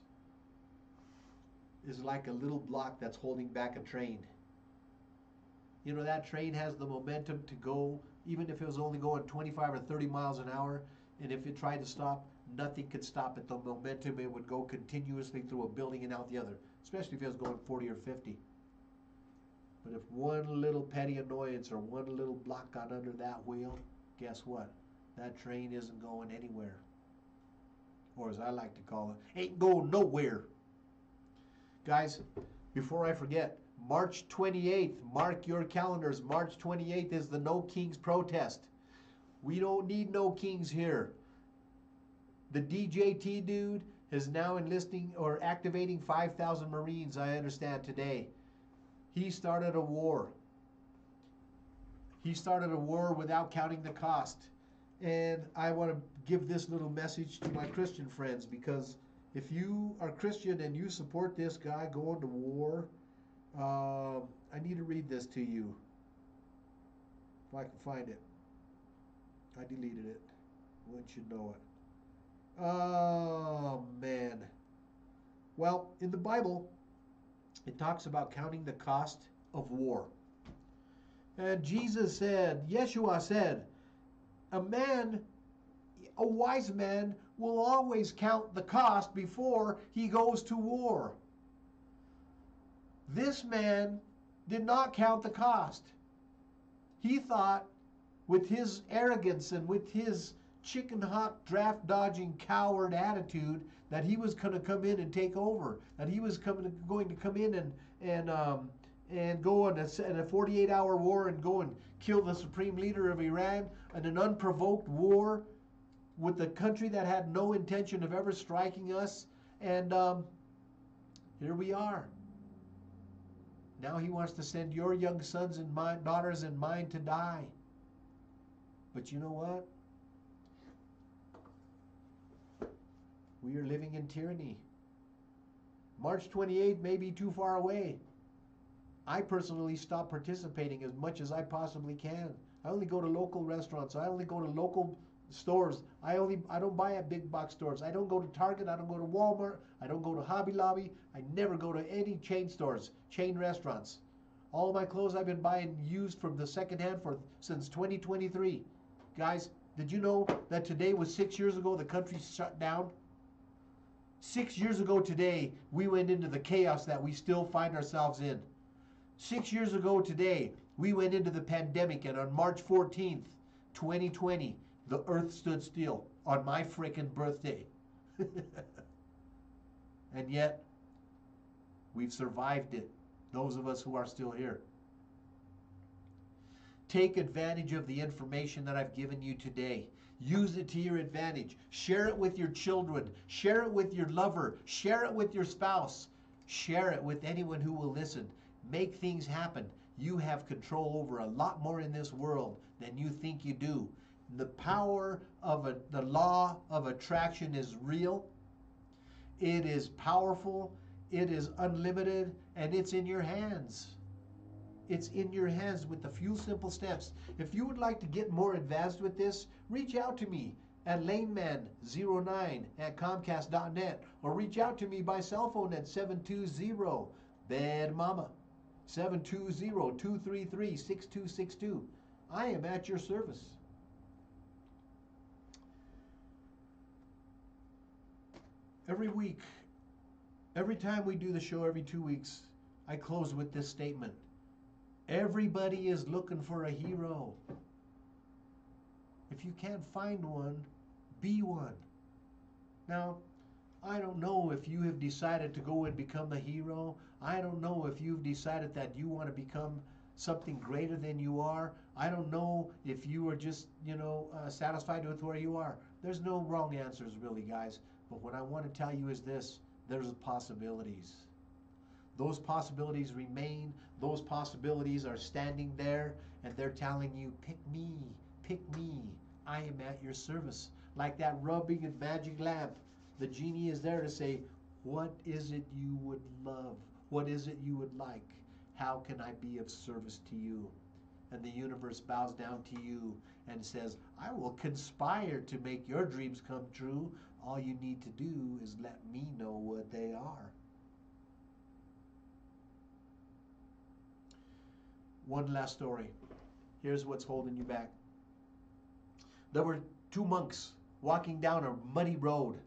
is like a little block that's holding back a train. That train has the momentum to go, even if it was only going 25 or 30 miles an hour, and if it tried to stop, nothing could stop it. The momentum, it would go continuously through a building and out the other, especially if it was going 40 or 50. But if one little petty annoyance or one little block got under that wheel, guess what? That train isn't going anywhere. Or as I like to call it, ain't going nowhere. Guys, before I forget, March 28th, mark your calendars. March 28th is the No Kings protest. We don't need no kings here. The DJT dude is now enlisting or activating 5,000 Marines, I understand, today. He started a war. He started a war without counting the cost. And I want to give this little message to my Christian friends, because if you are Christian and you support this guy going to war, I need to read this to you. If I can find it. I deleted it. Wouldn't you know it? Oh, man. Well, in the Bible, it talks about counting the cost of war. And Jesus said, Yeshua said, a wise man will always count the cost before he goes to war. This man did not count the cost. He thought, with his arrogance and with his chicken hawk, draft dodging, coward attitude, that he was going to come in and take over, that he was going to come in and go in a 48-hour war and go and kill the supreme leader of Iran in an unprovoked war with a country that had no intention of ever striking us. And here we are. Now he wants to send your young sons and daughters and mine to die. But you know what? We are living in tyranny. March 28th may be too far away. I personally stop participating as much as I possibly can. I only go to local restaurants. I only go to local stores. I don't buy at big box stores. I don't go to Target. I don't go to Walmart. I don't go to Hobby Lobby. I never go to any chain stores, chain restaurants. All my clothes I've been buying used from the secondhand since 2023. Guys, did you know that today was 6 years ago the country shut down? 6 years ago today, we went into the chaos that we still find ourselves in. 6 years ago today, we went into the pandemic, and on March 14th, 2020, the earth stood still on my frickin' birthday. And yet, we've survived it, those of us who are still here. Take advantage of the information that I've given you today. Use it to your advantage. Share it with your children. Share it with your lover. Share it with your spouse. Share it with anyone who will listen. Make things happen. You have control over a lot more in this world than you think you do. The power of the law of attraction is real. It is powerful. It is unlimited, and it's in your hands. It's in your hands with a few simple steps. If you would like to get more advanced with this, reach out to me at laneman09@comcast.net, or reach out to me by cell phone at 720-BED-MAMA, 720-233-6262. I am at your service. Every week, every time we do the show every 2 weeks, I close with this statement. Everybody is looking for a hero. If you can't find one, be one. Now, I don't know if you have decided to go and become a hero. I don't know if you've decided that you want to become something greater than you are. I don't know if you are just, satisfied with where you are. There's no wrong answers, really, guys. But what I want to tell you is this: there's possibilities. Those possibilities remain. Those possibilities are standing there, and they're telling you, pick me, pick me. I am at your service. Like that rubbing and magic lamp, the genie is there to say, what is it you would love? What is it you would like? How can I be of service to you? And the universe bows down to you and says, I will conspire to make your dreams come true. All you need to do is let me know what they are. One last story. Here's what's holding you back. There were two monks walking down a muddy road.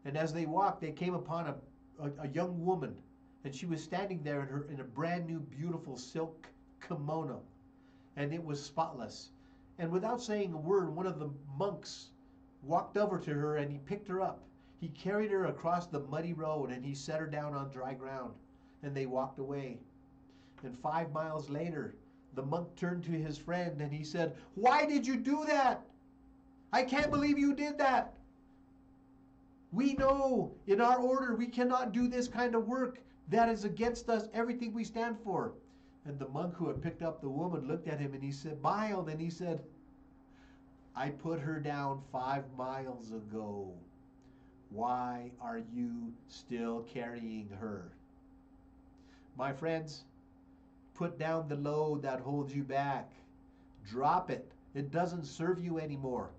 And as they walked, they came upon a young woman. And she was standing there in a brand new, beautiful silk kimono. And it was spotless. And without saying a word, one of the monks walked over to her and he picked her up. He carried her across the muddy road and he set her down on dry ground. And they walked away. And 5 miles later, the monk turned to his friend and he said, why did you do that? I can't believe you did that. We know in our order we cannot do this kind of work. That is against us, everything we stand for. And the monk who had picked up the woman looked at him and he said, smiled, and he said, I put her down 5 miles ago. Why are you still carrying her? My friends, put down the load that holds you back. Drop it. It doesn't serve you anymore.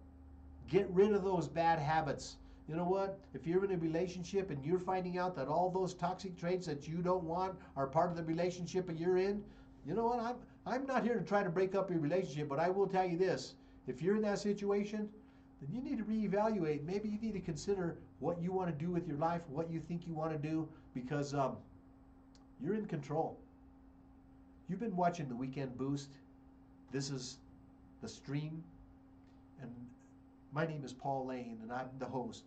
Get rid of those bad habits. You know what? If you're in a relationship and you're finding out that all those toxic traits that you don't want are part of the relationship that you're in, you know what? I'm not here to try to break up your relationship, but I will tell you this. If you're in that situation, then you need to reevaluate. Maybe you need to consider what you want to do with your life, what you think you want to do, because you're in control. You've been watching the Weekend Boost. This is the stream, and my name is Paul Lane, and I'm the host.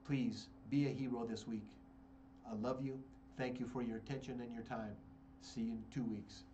Please be a hero this week. I love you. Thank you for your attention and your time. See you in 2 weeks.